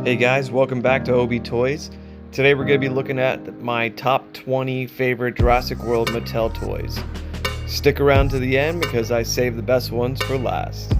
Hey guys, welcome back to OB Toys. Today we're going to be looking at my top 20 favorite Jurassic World Mattel toys. Stick around to the end because I saved the best ones for last.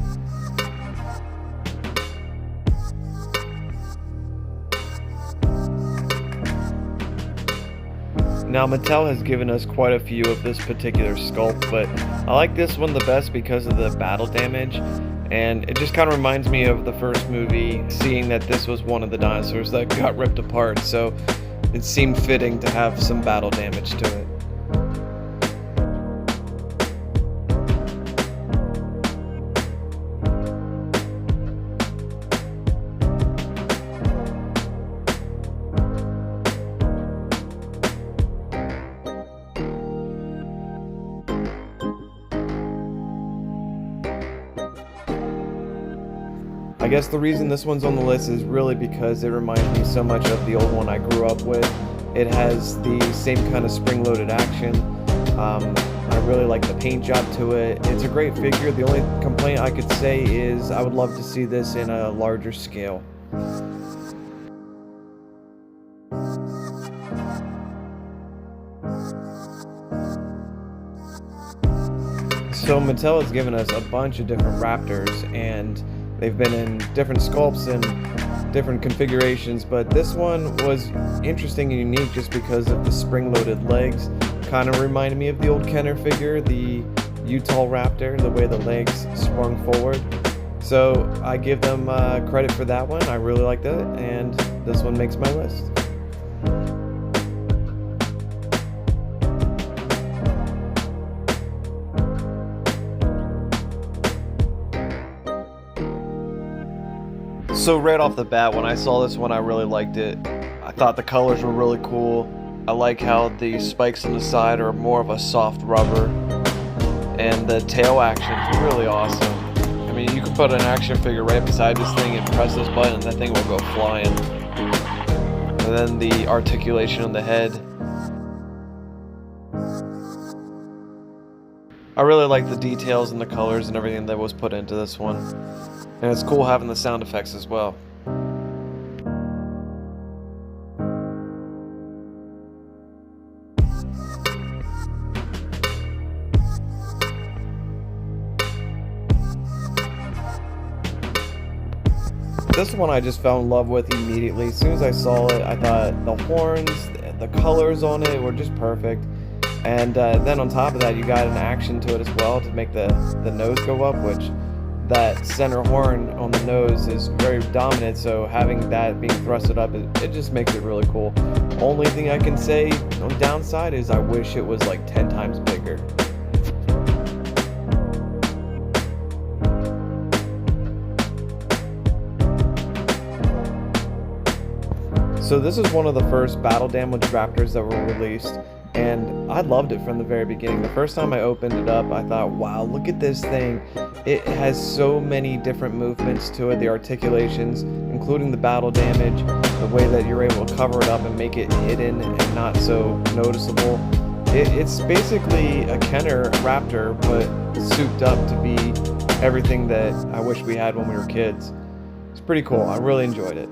Now Mattel has given us quite a few of this particular sculpt, but I like this one the best because of the battle damage. And it just kind of reminds me of the first movie, seeing that this was one of the dinosaurs that got ripped apart, so it seemed fitting to have some battle damage to it. I guess the reason this one's on the list is really because it reminds me so much of the old one I grew up with. It has the same kind of spring-loaded action. I really like the paint job to it. It's a great figure. The only complaint I could say is I would love to see this in a larger scale. So Mattel has given us a bunch of different Raptors, and they've been in different sculpts and different configurations, but this one was interesting and unique just because of the spring-loaded legs. Kind of reminded me of the old Kenner figure, the Utah Raptor, the way the legs sprung forward. So I give them credit for that one. I really liked it, and this one makes my list. So right off the bat, when I saw this one, I really liked it. I thought the colors were really cool. I like how the spikes on the side are more of a soft rubber. And the tail action is really awesome. I mean, you can put an action figure right beside this thing and press this button and that thing will go flying. And then the articulation on the head. I really like the details and the colors and everything that was put into this one. And it's cool having the sound effects as well. This one I just fell in love with immediately. As soon as I saw it, I thought the horns, the colors on it were just perfect. And then on top of that, you got an action to it as well to make the nose go up, which that center horn on the nose is very dominant, so having that being thrusted up, it just makes it really cool. Only thing I can say on the downside is I wish it was like 10 times bigger. So this is one of the first battle damage Raptors that were released, and I loved it from the very beginning. The first time I opened it up, I thought, wow, look at this thing. It has so many different movements to it, the articulations, including the battle damage, the way that you're able to cover it up and make it hidden and not so noticeable. It's basically a Kenner Raptor, but souped up to be everything that I wish we had when we were kids. It's pretty cool. I really enjoyed it.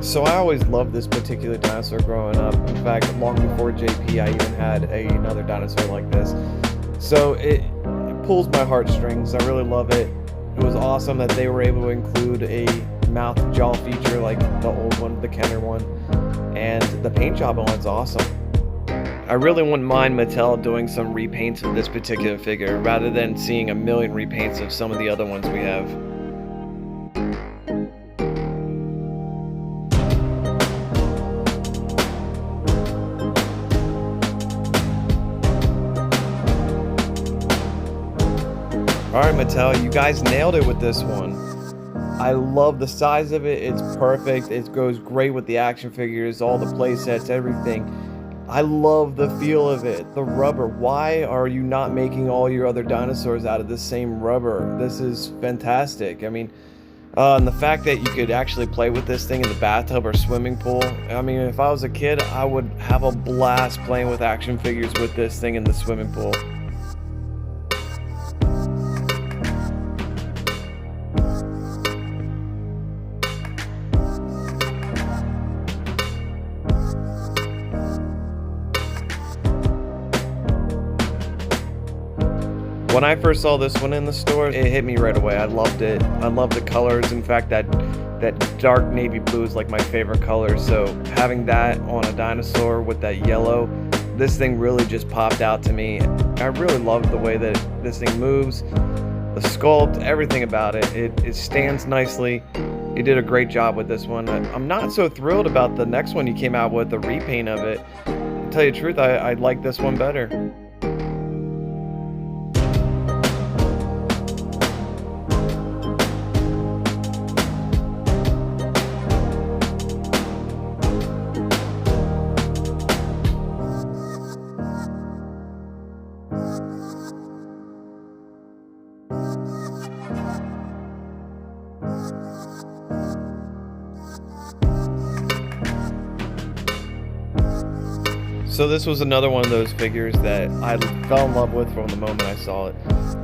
So I always loved this particular dinosaur growing up. In fact, long before JP, I even had another dinosaur like this. So it pulls my heartstrings. I really love it. It was awesome that they were able to include a mouth jaw feature like the old one, the Kenner one. And the paint job on it's awesome. I really wouldn't mind Mattel doing some repaints of this particular figure rather than seeing a million repaints of some of the other ones we have. Alright Mattel, you guys nailed it with this one. I love the size of it, it's perfect, it goes great with the action figures, all the play sets, everything. I love the feel of it. The rubber. Why are you not making all your other dinosaurs out of the same rubber? This is fantastic. I mean, and the fact that you could actually play with this thing in the bathtub or swimming pool. I mean, if I was a kid, I would have a blast playing with action figures with this thing in the swimming pool. When I first saw this one in the store, it hit me right away. I loved it. I love the colors. In fact, that dark navy blue is like my favorite color. So having that on a dinosaur with that yellow, this thing really just popped out to me. I really love the way that this thing moves, the sculpt, everything about it. It stands nicely. You did a great job with this one. I'm not so thrilled about the next one you came out with, the repaint of it. To tell you the truth, I like this one better. So this was another one of those figures that I fell in love with from the moment I saw it.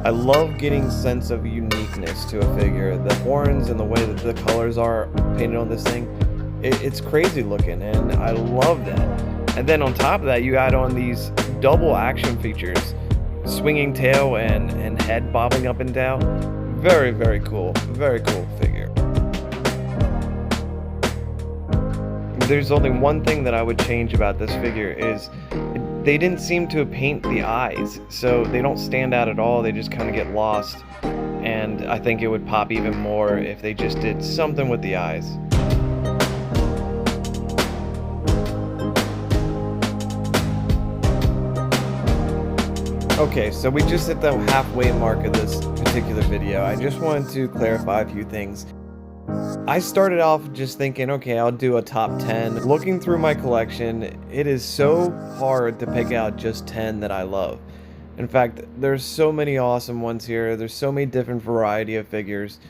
I love getting sense of uniqueness to a figure. The horns and the way that the colors are painted on this thing, it's crazy looking, and I love that. And then on top of that, you add on these double action features, swinging tail and head bobbing up and down. Very, very cool figure. There's only one thing that I would change about this figure is they didn't seem to paint the eyes, so they don't stand out at all. They just kind of get lost, and I think it would pop even more if they just did something with the eyes. Okay, so we just hit the halfway mark of this particular video. I just wanted to clarify a few things. I started off just thinking, okay, I'll do a top 10. Looking through my collection, it is so hard to pick out just 10 that I love. In fact, there's so many awesome ones here. There's so many different variety of figures.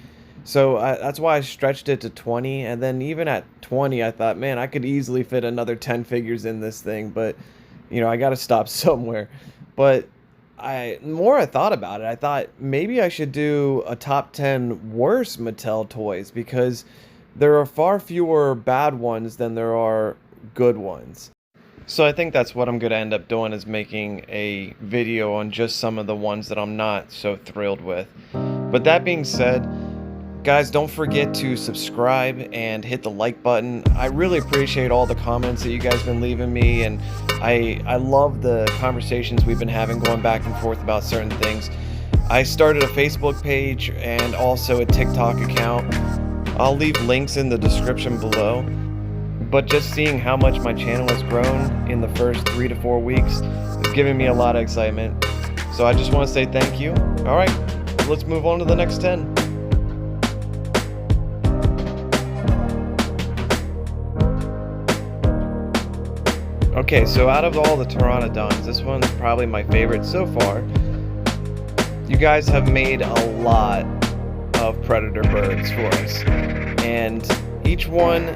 So that's why I stretched it to 20. And then even at 20, I thought, man, I could easily fit another 10 figures in this thing. But, you know, I got to stop somewhere. But the more I thought about it, I thought maybe I should do a top 10 worst Mattel toys, because there are far fewer bad ones than there are good ones. So I think that's what I'm going to end up doing, is making a video on just some of the ones that I'm not so thrilled with. But that being said, guys, don't forget to subscribe and hit the like button. I really appreciate all the comments that you guys have been leaving me, and I love the conversations we've been having, going back and forth about certain things. I started a Facebook page and also a TikTok account. I'll leave links in the description below. But just seeing how much my channel has grown in the first 3 to 4 weeks is giving me a lot of excitement. So I just want to say thank you. Alright, let's move on to the next 10. Okay, so out of all the Pteranodons, this one's probably my favorite so far. You guys have made a lot of predator birds for us, and each one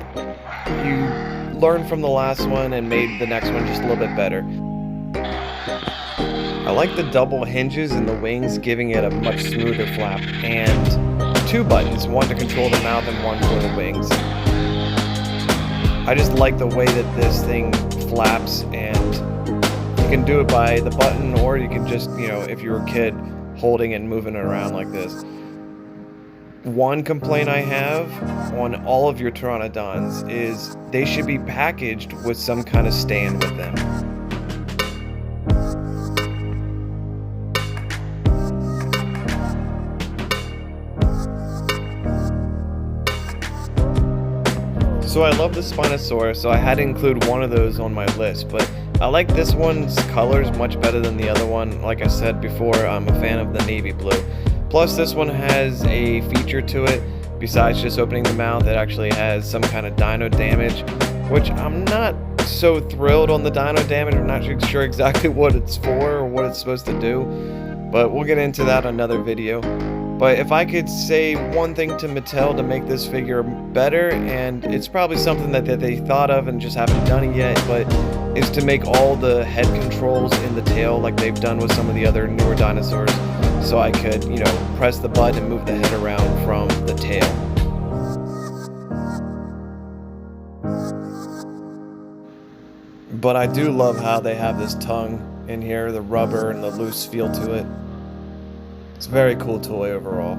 you learned from the last one and made the next one just a little bit better. I like the double hinges in the wings, giving it a much smoother flap, and 2 buttons, one to control the mouth and one for the wings. I just like the way that this thing flaps, and you can do it by the button, or you can just, you know, if you're a kid, holding it and moving it around like this. One complaint I have on all of your Pteranodons is they should be packaged with some kind of stand with them. So I love the Spinosaurus, so I had to include one of those on my list, but I like this one's colors much better than the other one. Like I said before, I'm a fan of the navy blue. Plus this one has a feature to it. Besides just opening the mouth, it actually has some kind of dino damage, which I'm not so thrilled on the dyno damage. I'm not sure exactly what it's for or what it's supposed to do, but we'll get into that in another video. But if I could say one thing to Mattel to make this figure better, and it's probably something that they thought of and just haven't done it yet, but is to make all the head controls in the tail like they've done with some of the other newer dinosaurs, so I could, you know, press the button and move the head around from the tail. But I do love how they have this tongue in here, the rubber and the loose feel to it. It's a very cool toy overall.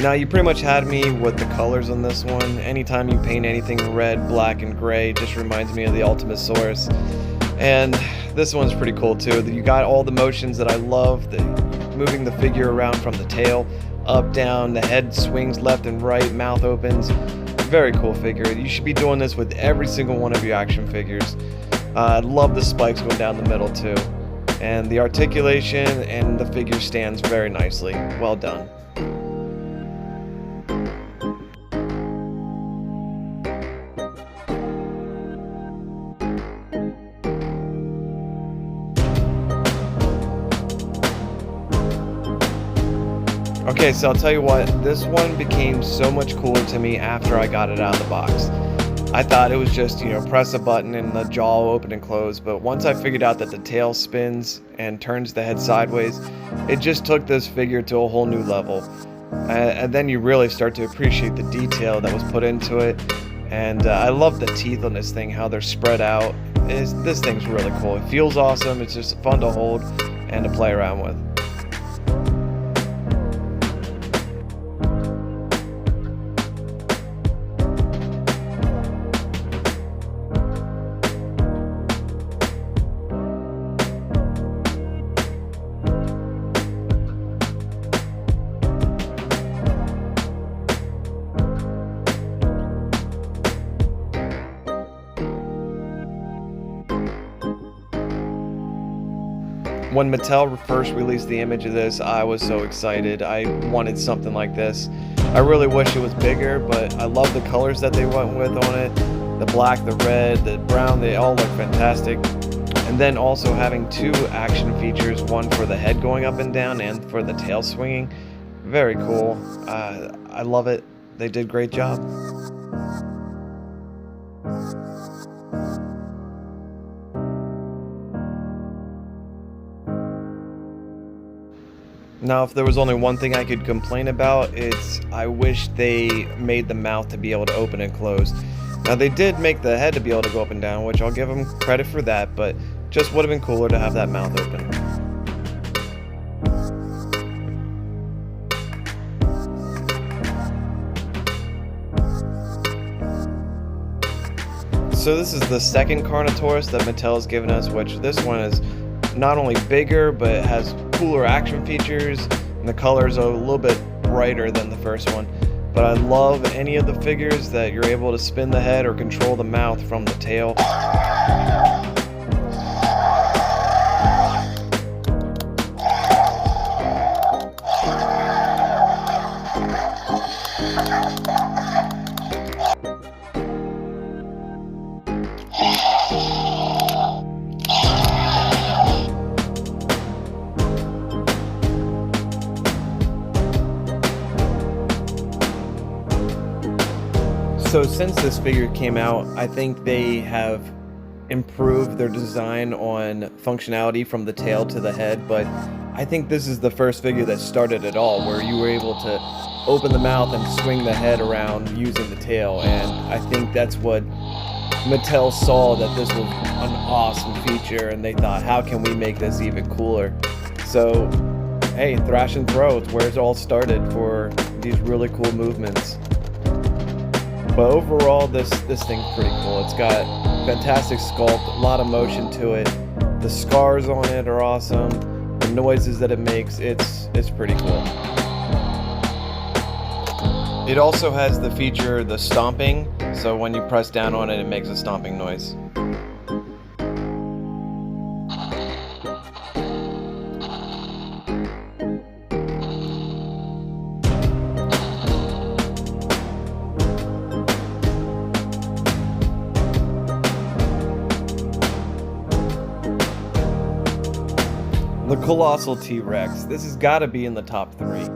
Now, you pretty much had me with the colors on this one. Anytime you paint anything red, black, and gray, it just reminds me of the Ultimasaurus. And this one's pretty cool too. You got all the motions that I love, moving the figure around from the tail, up, down, the head swings left and right, mouth opens. Very cool figure. You should be doing this with every single one of your action figures. I love the spikes going down the middle too. And the articulation and the figure stands very nicely. Well done. Okay, so I'll tell you what, this one became so much cooler to me after I got it out of the box. I thought it was just, you know, press a button and the jaw will open and close, but once I figured out that the tail spins and turns the head sideways, it just took this figure to a whole new level. And then you really start to appreciate the detail that was put into it. And I love the teeth on this thing, how they're spread out. This thing's really cool. It feels awesome. It's just fun to hold and to play around with. When Mattel first released the image of this, I was so excited. I wanted something like this. I really wish it was bigger, but I love the colors that they went with on it. The black, the red, the brown, they all look fantastic. And then also having two action features, one for the head going up and down and for the tail swinging. Very cool. I love it. They did a great job. Now, if there was only one thing I could complain about, it's I wish they made the mouth to be able to open and close. Now, they did make the head to be able to go up and down, which I'll give them credit for that, but just would have been cooler to have that mouth open. So this is the second Carnotaurus that Mattel has given us, which this one is not only bigger, but it has cooler action features, and the colors are a little bit brighter than the first one. But I love any of the figures that you're able to spin the head or control the mouth from the tail. So since this figure came out, I think they have improved their design on functionality from the tail to the head, but I think this is the first figure that started it all, where you were able to open the mouth and swing the head around using the tail, and I think that's what Mattel saw, that this was an awesome feature, and they thought, how can we make this even cooler? So, hey, thrash and throw, it's where it all started for these really cool movements. But overall, this thing's pretty cool. It's got fantastic sculpt, a lot of motion to it. The scars on it are awesome. The noises that it makes, it's pretty cool. It also has the feature, the stomping, so when you press down on it, it makes a stomping noise. The Colossal T-Rex. This has got to be in the top 3.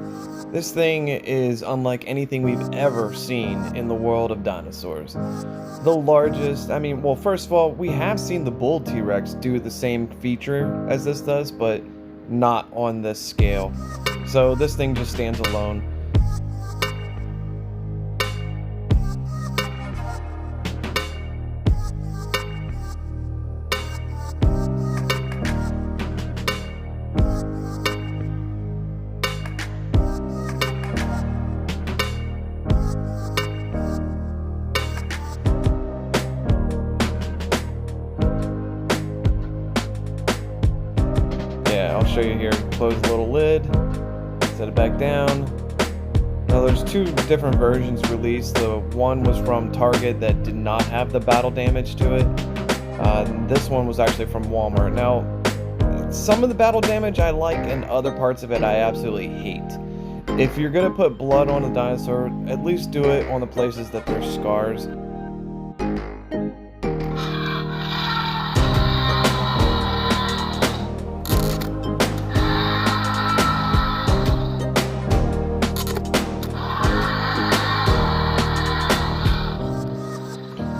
This thing is unlike anything we've ever seen in the world of dinosaurs. The largest, I mean, well, first of all, we have seen the Bull T-Rex do the same feature as this does, but not on this scale. So this thing just stands alone. Yeah, I'll show you here. Close the little lid, set it back down. Now there's 2 different versions released. The one was from Target that did not have the battle damage to it. This one was actually from Walmart. Now, some of the battle damage I like and other parts of it I absolutely hate. If you're gonna put blood on a dinosaur, at least do it on the places that there's scars.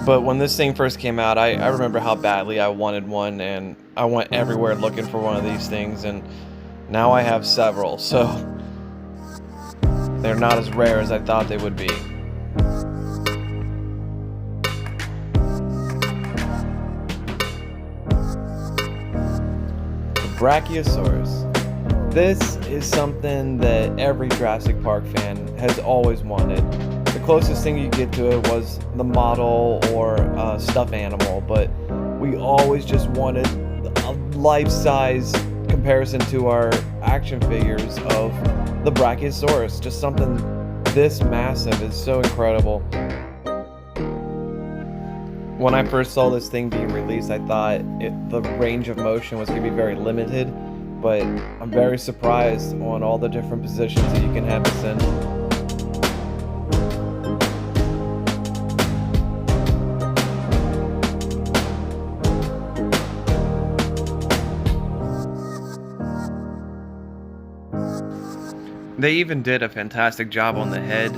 But when this thing first came out, I remember how badly I wanted one, and I went everywhere looking for one of these things, and now I have several, so they're not as rare as I thought they would be. The Brachiosaurus. This is something that every Jurassic Park fan has always wanted. The closest thing you get to it was the model or stuffed animal, but we always just wanted a life-size comparison to our action figures of the Brachiosaurus. Just something this massive is so incredible. When I first saw this thing being released, I thought the range of motion was going to be very limited, but I'm very surprised on all the different positions that you can have this in. They even did a fantastic job on the head,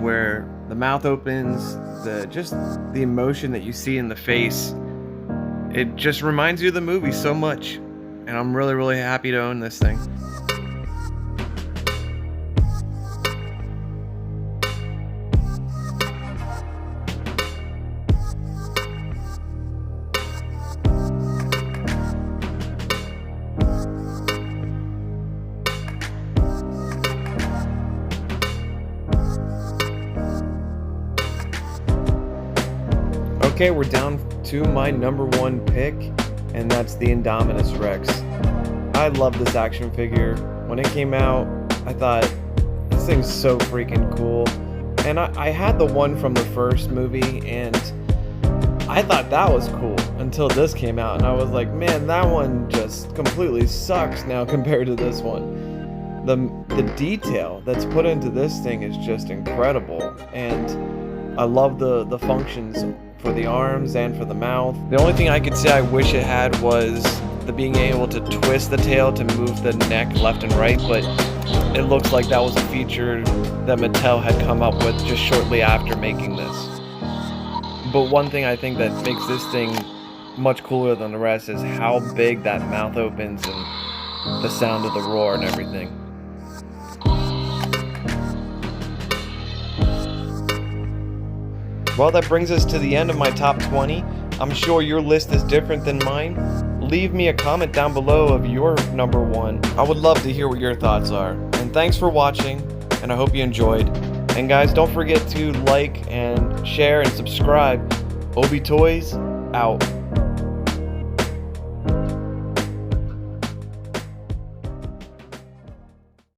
where the mouth opens, just the emotion that you see in the face. It just reminds you of the movie so much, and I'm really, really happy to own this thing. Okay, we're down to my number 1 pick, and that's the Indominus Rex. I love this action figure. When it came out, I thought, this thing's so freaking cool. And I had the one from the first movie, and I thought that was cool until this came out, and I was like, man, that one just completely sucks now compared to this one. The detail that's put into this thing is just incredible, and I love the functions for the arms and for the mouth. The only thing I could say I wish it had was the being able to twist the tail to move the neck left and right, but it looks like that was a feature that Mattel had come up with just shortly after making this. But one thing I think that makes this thing much cooler than the rest is how big that mouth opens and the sound of the roar and everything. Well, that brings us to the end of my top 20. I'm sure your list is different than mine. Leave me a comment down below of your number 1. I would love to hear what your thoughts are. And thanks for watching, and I hope you enjoyed. And guys, don't forget to like and share and subscribe. Obi Toys, out.